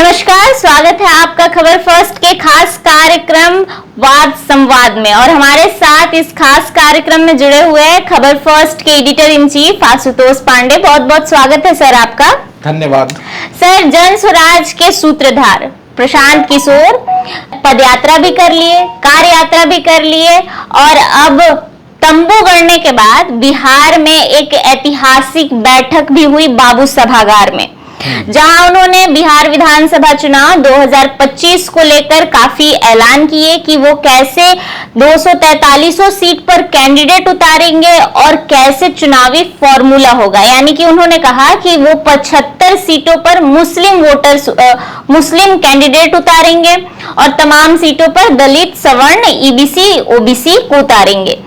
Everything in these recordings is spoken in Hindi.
नमस्कार, स्वागत है आपका खबर फर्स्ट के खास कार्यक्रम वाद संवाद में। और हमारे साथ इस खास कार्यक्रम में जुड़े हुए हैं खबर फर्स्ट के editor in chief Ashutosh Pandey. बहुत बहुत स्वागत है सर आपका। धन्यवाद सर। जन स्वराज के सूत्रधार प्रशांत किशोर पदयात्रा भी कर लिए, कार यात्रा भी कर लिए और अब तंबू गड़ने के बाद बिहार में एक ऐतिहासिक बैठक भी हुई बाबू सभागार में, जहां उन्होंने बिहार विधानसभा चुनाव 2025 को लेकर काफी ऐलान किए कि वो कैसे 243 सीट पर कैंडिडेट उतारेंगे और कैसे चुनावी फॉर्मूला होगा। यानी कि उन्होंने कहा कि वो 75 सीटों पर मुस्लिम कैंडिडेट उतारेंगे और तमाम सीटों पर दलित, सवर्ण, ईबीसी, ओबीसी को उतारेंगे।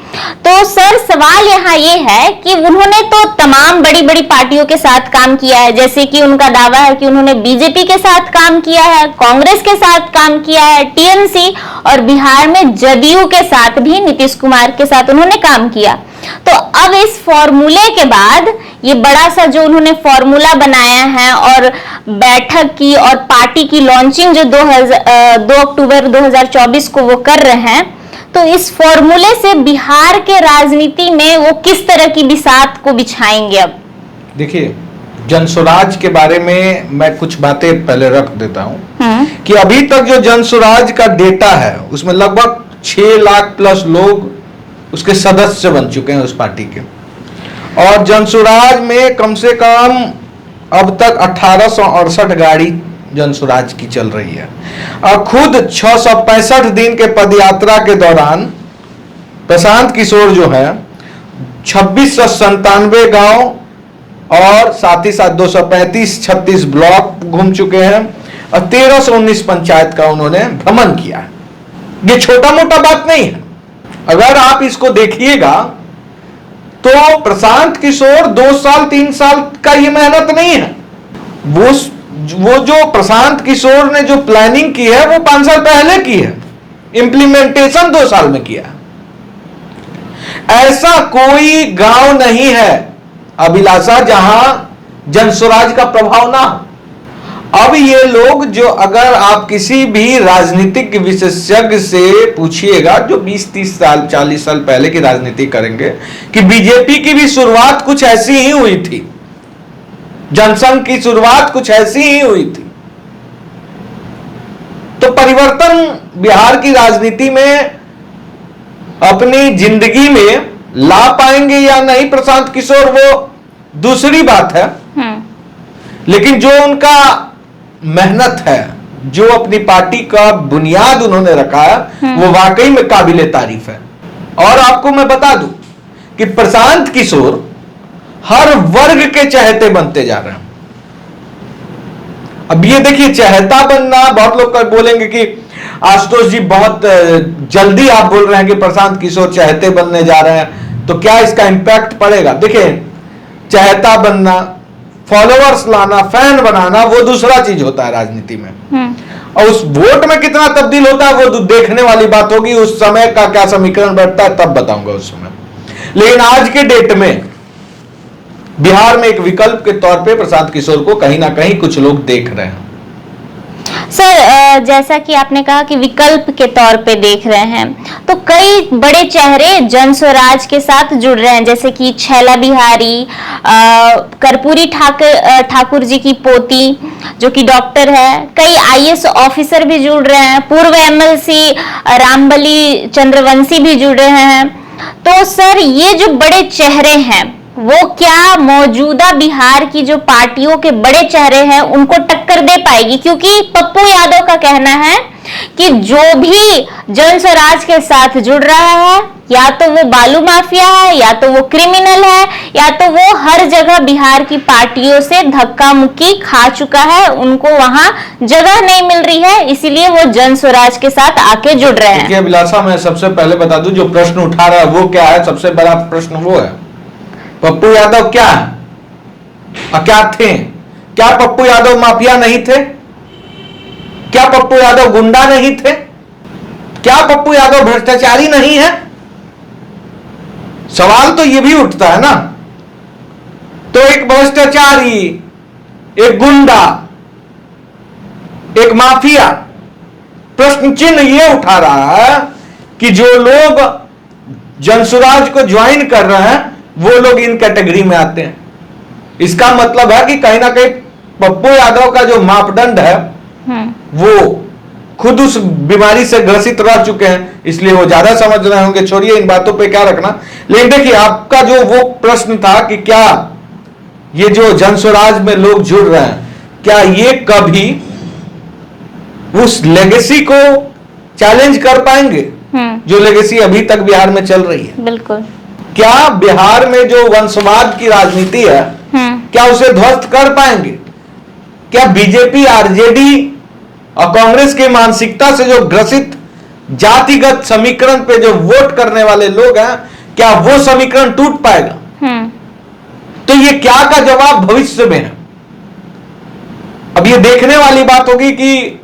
तो सर, सवाल यहाँ ये है कि उन्होंने तो तमाम बड़ी बड़ी पार्टियों के साथ काम किया है, जैसे कि उनका दावा है कि उन्होंने बीजेपी के साथ काम किया है, कांग्रेस के साथ काम किया है, टीएमसी और बिहार में जदयू के साथ भी नीतीश कुमार के साथ उन्होंने काम किया। तो अब इस फॉर्मूले के बाद ये बड़ा सा जो उन्होंने फॉर्मूला बनाया है और बैठक की और पार्टी की लॉन्चिंग जो 2 अक्टूबर 2024 को वो कर रहे हैं, तो इस फॉर्मूले से बिहार के राजनीति में वो किस तरह की बिसात को बिछाएंगे? अब देखिए, जनस्वराज के बारे में मैं कुछ बातें पहले रख देता हूं कि अभी तक जो जनस्वराज का डेटा है उसमें लगभग 6 लाख प्लस लोग उसके सदस्य बन चुके हैं उस पार्टी के। और जनस्वराज में कम से कम अब तक 1868 गाड़ी जनस्वराज की चल रही है। और खुद 665 दिन के पदयात्रा के दौरान प्रशांत किशोर जो है 2697 गांव और साथ ही साथ 235-36 ब्लॉक घूम चुके हैं और 1319 पंचायत का उन्होंने भ्रमण किया है। ये छोटा मोटा बात नहीं है। अगर आप इसको देखिएगा तो प्रशांत किशोर 2 साल 3 साल का ये मेहनत नहीं है। वो जो प्रशांत किशोर ने जो प्लानिंग की है वो 5 साल पहले की है, इंप्लीमेंटेशन 2 साल में किया। ऐसा कोई गांव नहीं है अभिलाषा जहां जनस्वराज का प्रभाव ना हो। अब ये लोग जो, अगर आप किसी भी राजनीतिक विशेषज्ञ से पूछिएगा जो 20-30 साल 40 साल पहले की राजनीति करेंगे कि बीजेपी की भी शुरुआत कुछ ऐसी ही हुई थी, जनसंघ की शुरुआत कुछ ऐसी ही हुई थी। तो परिवर्तन बिहार की राजनीति में अपनी जिंदगी में ला पाएंगे या नहीं प्रशांत किशोर, वो दूसरी बात है। लेकिन जो उनका मेहनत है, जो अपनी पार्टी का बुनियाद उन्होंने रखा है, वो वाकई में काबिले तारीफ है। और आपको मैं बता दूं कि प्रशांत किशोर हर वर्ग के चहेते बनते जा रहे हैं। अब ये देखिए, चहेता बनना, बहुत लोग बोलेंगे कि आशुतोष जी बहुत जल्दी आप बोल रहे हैं कि प्रशांत किशोर चहेते बनने जा रहे हैं, तो क्या इसका इंपैक्ट पड़ेगा? देखिए, चहेता बनना, फॉलोअर्स लाना, फैन बनाना, वो दूसरा चीज होता है राजनीति में। और उस वोट में कितना तब्दील होता है वो देखने वाली बात होगी। उस समय का क्या समीकरण बैठता है तब बताऊंगा उस समय। लेकिन आज के डेट में बिहार में एक विकल्प के तौर पे प्रशांत किशोर को कहीं ना कहीं कुछ लोग देख रहे हैं। सर, जैसा कि आपने कहा कि विकल्प के तौर पे देख रहे हैं, तो कई बड़े चेहरे जनस्वराज के साथ जुड़ रहे हैं, जैसे कि छैला बिहारी, कर्पूरी ठाकुर जी की पोती जो कि डॉक्टर है, कई आईएएस ऑफिसर भी जुड़ रहे हैं, पूर्व एमएलसी रामबली चंद्रवंशी भी जुड़ रहे हैं। तो सर, ये जो बड़े चेहरे हैं वो क्या मौजूदा बिहार की जो पार्टियों के बड़े चेहरे हैं उनको टक्कर दे पाएगी? क्योंकि पप्पू यादव का कहना है कि जो भी जनस्वराज के साथ जुड़ रहा है, या तो वो बालू माफिया है, या तो वो क्रिमिनल है, या तो वो हर जगह बिहार की पार्टियों से धक्का मुक्की खा चुका है, उनको वहां जगह नहीं मिल रही है, इसीलिए वो जनस्वराज के साथ आके जुड़ रहे हैं। अभिलाषा, मैं सबसे पहले बता दूं, जो प्रश्न उठा रहा है वो क्या है? सबसे बड़ा प्रश्न वो है, पप्पू यादव क्या है और क्या थे? क्या पप्पू यादव माफिया नहीं थे? क्या पप्पू यादव गुंडा नहीं थे? क्या पप्पू यादव भ्रष्टाचारी नहीं है? सवाल तो यह भी उठता है ना। तो एक भ्रष्टाचारी, एक गुंडा, एक माफिया प्रश्न चिन्ह यह उठा रहा है कि जो लोग जनसुराज को ज्वाइन कर रहे हैं वो लोग इन कैटेगरी में आते हैं। इसका मतलब है कि कहीं ना कहीं पप्पू यादव का जो मापदंड है वो खुद उस बीमारी से ग्रसित रह चुके हैं, इसलिए वो ज्यादा समझ रहे होंगे। छोड़िए इन बातों पे क्या रखना, लेकिन देखिए आपका जो वो प्रश्न था कि क्या ये जो जनसुराज में लोग जुड़ रहे हैं, क्या ये कभी उस लेगेसी को चैलेंज कर पाएंगे जो लेगेसी अभी तक बिहार में चल रही है? बिल्कुल। क्या बिहार में जो वंशवाद की राजनीति है क्या उसे ध्वस्त कर पाएंगे? क्या बीजेपी, आरजेडी और कांग्रेस की मानसिकता से जो ग्रसित जातिगत समीकरण पे जो वोट करने वाले लोग हैं, क्या वो समीकरण टूट पाएगा? तो ये क्या का जवाब भविष्य में है। अब ये देखने वाली बात होगी कि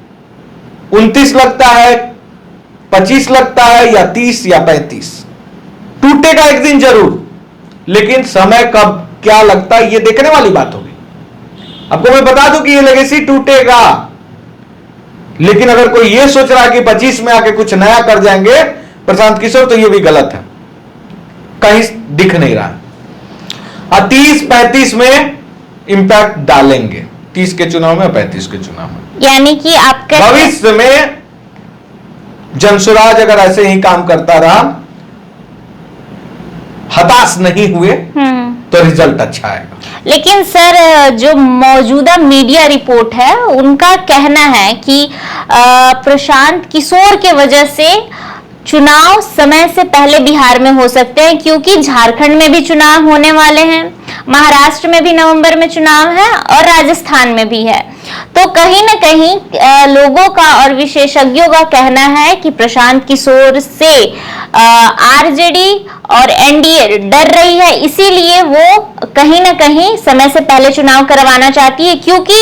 29 लगता है, 25 लगता है, या 30 या 35 टूटेगा एक दिन जरूर, लेकिन समय कब क्या लगता है ये देखने वाली बात होगी। आपको मैं बता दूं कि ये लेगेसी टूटेगा, लेकिन अगर कोई ये सोच रहा है कि 25 में आके कुछ नया कर जाएंगे प्रशांत किशोर, तो ये भी गलत है, कहीं दिख नहीं रहा। 30-35 में इंपैक्ट डालेंगे, 30 के चुनाव में, 35 के चुनाव में। यानी कि आपका भविष्य में जनसुराज अगर ऐसे ही काम करता रहा, हताश नहीं हुए, तो रिजल्ट अच्छा आएगा। लेकिन सर जो मौजूदा मीडिया रिपोर्ट है उनका कहना है कि प्रशांत किशोर के वजह से चुनाव समय से पहले बिहार में हो सकते हैं, क्योंकि झारखंड में भी चुनाव होने वाले हैं, महाराष्ट्र में भी नवंबर में चुनाव है और राजस्थान में भी है। तो कहीं ना कहीं लोगों का और विशेषज्ञों का कहना है कि प्रशांत किशोर से आरजेडी और एनडीए डर रही है, इसीलिए वो कहीं ना कहीं समय से पहले चुनाव करवाना चाहती है, क्योंकि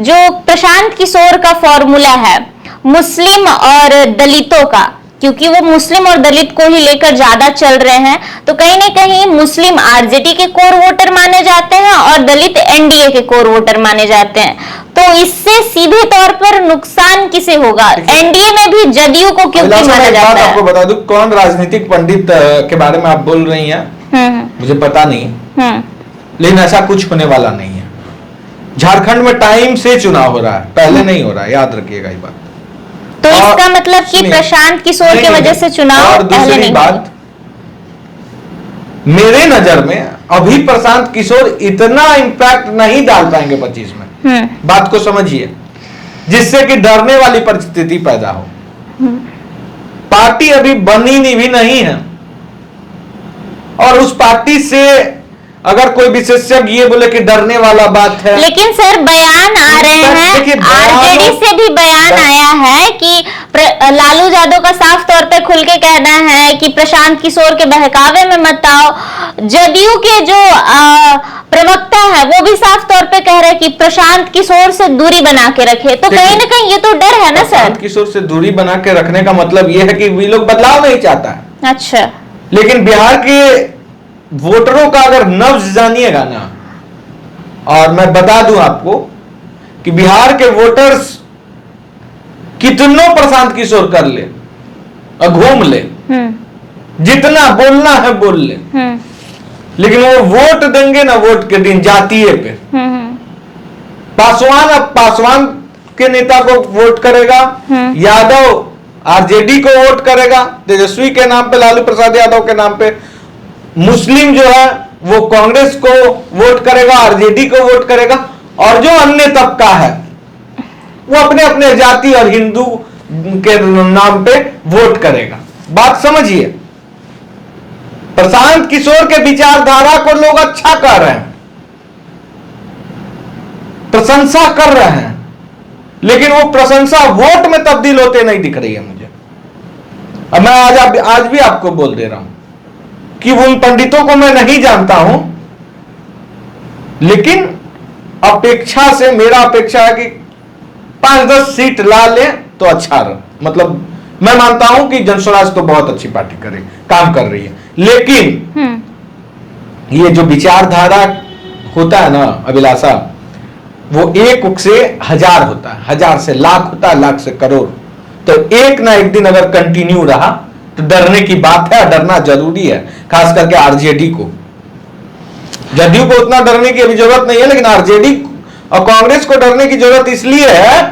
जो प्रशांत किशोर का फॉर्मूला है मुस्लिम और दलितों का, क्योंकि वो मुस्लिम और दलित को ही लेकर ज्यादा चल रहे हैं, तो कहीं ना कहीं मुस्लिम आरजेडी के कोर वोटर माने जाते हैं और दलित एनडीए के कोर वोटर माने जाते हैं। तो इससे सीधे तौर पर नुकसान किसे होगा? एनडीए में भी जदयू को क्योंकि माना जाता है। आपको बता दूं कौन राजनीतिक पंडित के बारे में आप बोल रही हैं, मुझे पता नहीं, लेकिन ऐसा कुछ होने वाला नहीं है। झारखंड में टाइम से चुनाव हो रहा है, पहले नहीं हो रहा है, याद रखिएगा ये बात। तो इसका मतलब कि प्रशांत किशोर की वजह से चुनाव पहले नहीं। बात मेरे नजर में अभी प्रशांत किशोर इतना इंपैक्ट नहीं डाल पाएंगे 25 में, बात को समझिए, जिससे कि डरने वाली परिस्थिति पैदा हो। पार्टी अभी बनी भी नहीं है, और उस पार्टी से अगर कोई विशेषज्ञ ये बोले कि डरने वाला बात है, लेकिन सर बयान आ रहे हैं, आरजेडी से भी बयान आया है कि लालू यादव का साफ तौर पे खुल के कहना है कि प्रशांत किशोर के बहकावे में मत आओ। जदयू के जो प्रवक्ता है वो भी साफ तौर पे कह रहे हैं कि प्रशांत किशोर से दूरी बना के रखे। तो कहीं ना कहीं ये तो डर है ना सर। प्रशांत किशोर से दूरी बना के रखने का मतलब ये है कि वे लोग बदलाव नहीं चाहता है। अच्छा, लेकिन बिहार के वोटरों का अगर नब्ज जानिएगा ना, और मैं बता दूं आपको कि बिहार के वोटर्स कितनों प्रशांत किशोर कर ले और घूम ले, जितना बोलना है बोल ले, लेकिन वो वोट देंगे ना वोट के दिन जातीय पे। पासवान अब पासवान के नेता को वोट करेगा, यादव आरजेडी को वोट करेगा, तेजस्वी के नाम पे, लालू प्रसाद यादव के नाम पे। मुस्लिम जो है वो कांग्रेस को वोट करेगा, आरजेडी को वोट करेगा, और जो अन्य तबका है वो अपने अपने जाति और हिंदू के नाम पे वोट करेगा। बात समझिए, प्रशांत किशोर के विचारधारा को लोग अच्छा कर रहे हैं, प्रशंसा कर रहे हैं, लेकिन वो प्रशंसा वोट में तब्दील होते नहीं दिख रही है मुझे। अब मैं आज भी आपको बोल दे रहा हूं कि उन पंडितों को मैं नहीं जानता हूं, लेकिन अपेक्षा से मेरा अपेक्षा है कि 5-10 सीट ला ले तो अच्छा रहे। मतलब मैं मानता हूं कि जनसुराज तो बहुत अच्छी पार्टी काम कर रही है, लेकिन ये जो विचारधारा होता है ना अभिलाषा, वो 1 से 1000 होता है, 1000 से लाख होता है, लाख से करोड़। तो एक ना एक दिन अगर कंटिन्यू रहा तो डरने की बात है, डरना जरूरी है, खास करके आरजेडी को। जदयू को उतना डरने की अभी जरूरत नहीं है, लेकिन आरजेडी और कांग्रेस को डरने की जरूरत इसलिए है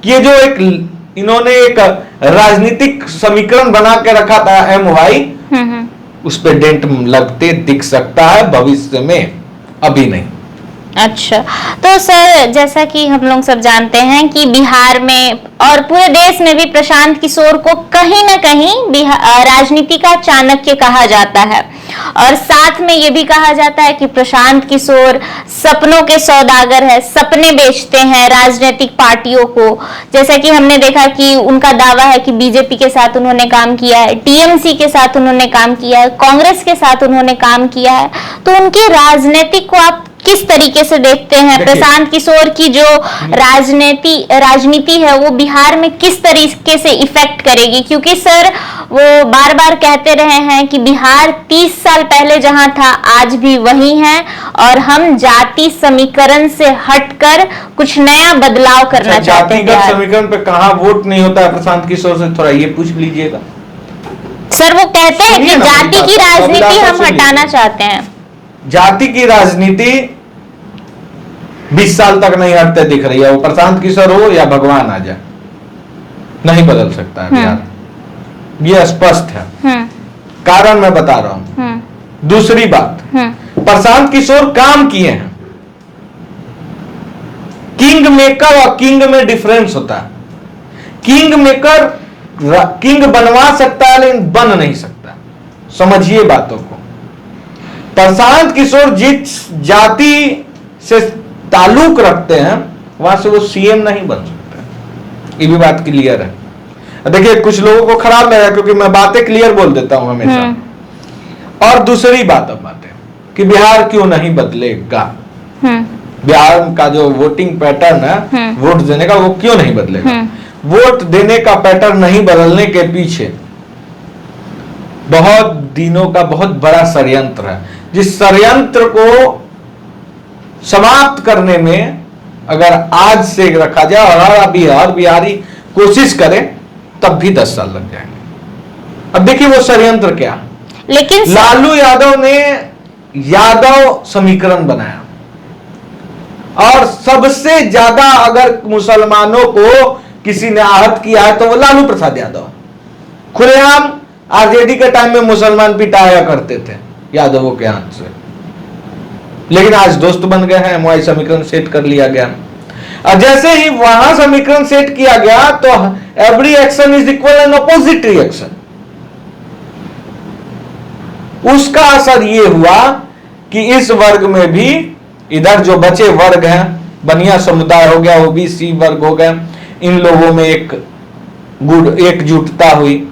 कि ये जो इन्होंने एक राजनीतिक समीकरण बना के रखा था MY, उस पे डेंट लगते दिख सकता है भविष्य में, अभी नहीं। अच्छा, तो सर जैसा कि हम लोग सब जानते हैं कि बिहार में और पूरे देश में भी प्रशांत किशोर को कहीं ना कहीं राजनीति का चाणक्य कहा जाता है, और साथ में ये भी कहा जाता है कि प्रशांत किशोर सपनों के सौदागर है, सपने बेचते हैं राजनीतिक पार्टियों को। जैसा कि हमने देखा कि उनका दावा है कि बीजेपी के साथ उन्होंने काम किया है, टीएमसी के साथ उन्होंने काम किया है, कांग्रेस के साथ उन्होंने काम किया है। तो उनके राजनीतिक को आप किस तरीके से देखते हैं? प्रशांत किशोर की जो राजनीति है वो बिहार में किस तरीके से इफेक्ट करेगी? क्योंकि सर वो बार बार कहते रहे हैं कि बिहार 30 साल पहले जहां था आज भी वही है, और हम जाति समीकरण से हटकर कुछ नया बदलाव करना चाहते हैं। जातिगत समीकरण पे कहां वोट नहीं होता है प्रशांत किशोर से, थोड़ा ये पूछ लीजिएगा। सर वो कहते हैं कि जाति की राजनीति हम हटाना चाहते हैं। जाति की राजनीति 20 साल तक नहीं हटते दिख रही है, वो प्रशांत किशोर हो या भगवान आ जाए, नहीं बदल सकता है बिहार, ये स्पष्ट है। कारण मैं बता रहा हूं। दूसरी बात, प्रशांत किशोर काम किए हैं। किंग मेकर और किंग में डिफरेंस होता है। किंग मेकर किंग बनवा सकता है लेकिन बन नहीं सकता, समझिए बातों को। प्रशांत किशोर जिस जाति से ताल्लुक रखते हैं वहां से वो सीएम नहीं बन सकते, ये भी बात क्लियर है। देखिए कुछ लोगों को खराब लगा क्योंकि मैं बातें क्लियर बोल देता हूं हमेशा। और दूसरी बात अब बात है कि बिहार क्यों नहीं बदलेगा, बिहार का जो वोटिंग पैटर्न है वोट देने का, वो क्यों नहीं बदलेगा? वोट देने का पैटर्न नहीं बदलने के पीछे बहुत दिनों का बहुत बड़ा षड्यंत्र है, जिस षड्यंत्र को समाप्त करने में अगर आज से रखा जाए और हर बिहारी कोशिश करे तब भी 10 साल लग जाएंगे। अब देखिए वो षड्यंत्र क्या, लेकिन लालू यादव ने यादव समीकरण बनाया, और सबसे ज्यादा अगर मुसलमानों को किसी ने आहत किया है तो वो लालू प्रसाद यादव। खुलेआम आरजेडी के टाइम में मुसलमान पिटाया करते थे यादवों के हाथ से, लेकिन आज दोस्त बन गए हैं, MY समीकरण सेट कर लिया गया। और जैसे ही वहां समीकरण सेट किया गया तो every action is equal and opposite reaction. उसका असर यह हुआ कि इस वर्ग में भी इधर जो बचे वर्ग हैं, बनिया समुदाय हो गया, OBC वर्ग हो गया, इन लोगों में एकजुटता हुई।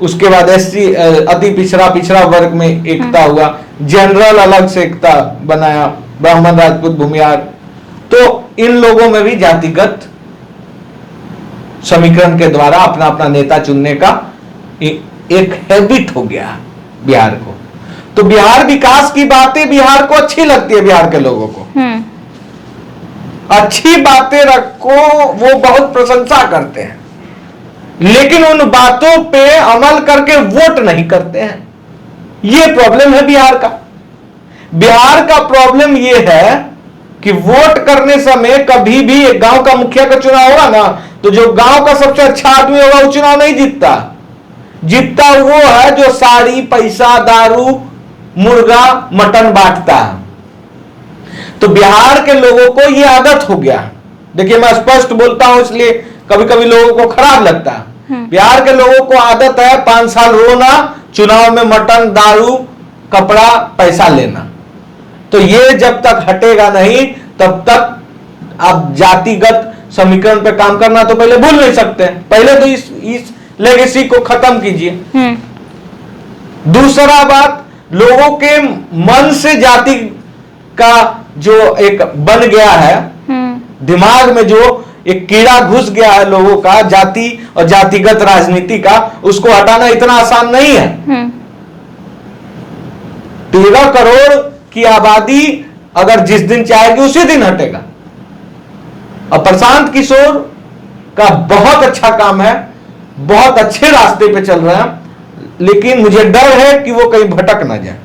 उसके बाद SC अति पिछड़ा वर्ग में एकता हुआ, जनरल अलग से एकता बनाया, ब्राह्मण राजपूत भूमिहार। तो इन लोगों में भी जातिगत समीकरण के द्वारा अपना अपना नेता चुनने का एक हैबिट हो गया बिहार को। तो बिहार विकास की बातें बिहार को अच्छी लगती है, बिहार के लोगों को अच्छी बातें रखो, वो बहुत प्रशंसा करते हैं, लेकिन उन बातों पे अमल करके वोट नहीं करते हैं। ये प्रॉब्लम है बिहार का। बिहार का प्रॉब्लम ये है कि वोट करने समय कभी भी एक गांव का मुखिया का चुनाव होगा ना, तो जो गांव का सबसे अच्छा आदमी होगा वो चुनाव नहीं जीतता। जीतता वो है जो साड़ी, पैसा, दारू, मुर्गा, मटन बांटता है। तो बिहार के लोगों को ये आदत हो गया। देखिए मैं स्पष्ट बोलता हूं, इसलिए कभी कभी लोगों को खराब लगता है। बिहार के लोगों को आदत है 5 साल रोना, चुनाव में मटन, दारू, कपड़ा, पैसा लेना। तो ये जब तक हटेगा नहीं तब तक आप जातिगत समीकरण पे काम करना तो पहले भूल नहीं सकते। पहले तो इस लेगेसी को खत्म कीजिए। दूसरा बात, लोगों के मन से जाति का जो एक बन गया है, दिमाग में जो एक कीड़ा घुस गया है लोगों का, जाति और जातिगत राजनीति का, उसको हटाना इतना आसान नहीं है। 13 करोड़ की आबादी अगर जिस दिन चाहेगी उसी दिन हटेगा। और प्रशांत किशोर का बहुत अच्छा काम है, बहुत अच्छे रास्ते पे चल रहे हैं, लेकिन मुझे डर है कि वो कहीं भटक ना जाए।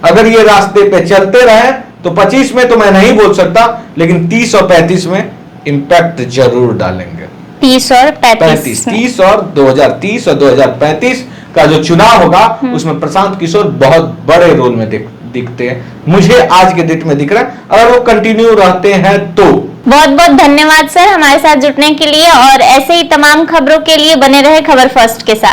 अगर ये रास्ते पे चलते रहे तो 25 में तो मैं नहीं बोल सकता, लेकिन 30 और 35 में इंपैक्ट जरूर डालेंगे। 30 और 35 में। 30 और 2030 और 2035 का जो चुनाव होगा उसमें प्रशांत किशोर बहुत बड़े रोल में दिखते हैं, मुझे आज के डेट में दिख रहा है, अगर वो कंटिन्यू रहते हैं तो। बहुत बहुत धन्यवाद सर हमारे साथ जुड़ने के लिए, और ऐसे ही तमाम खबरों के लिए बने रहे खबर फर्स्ट के साथ।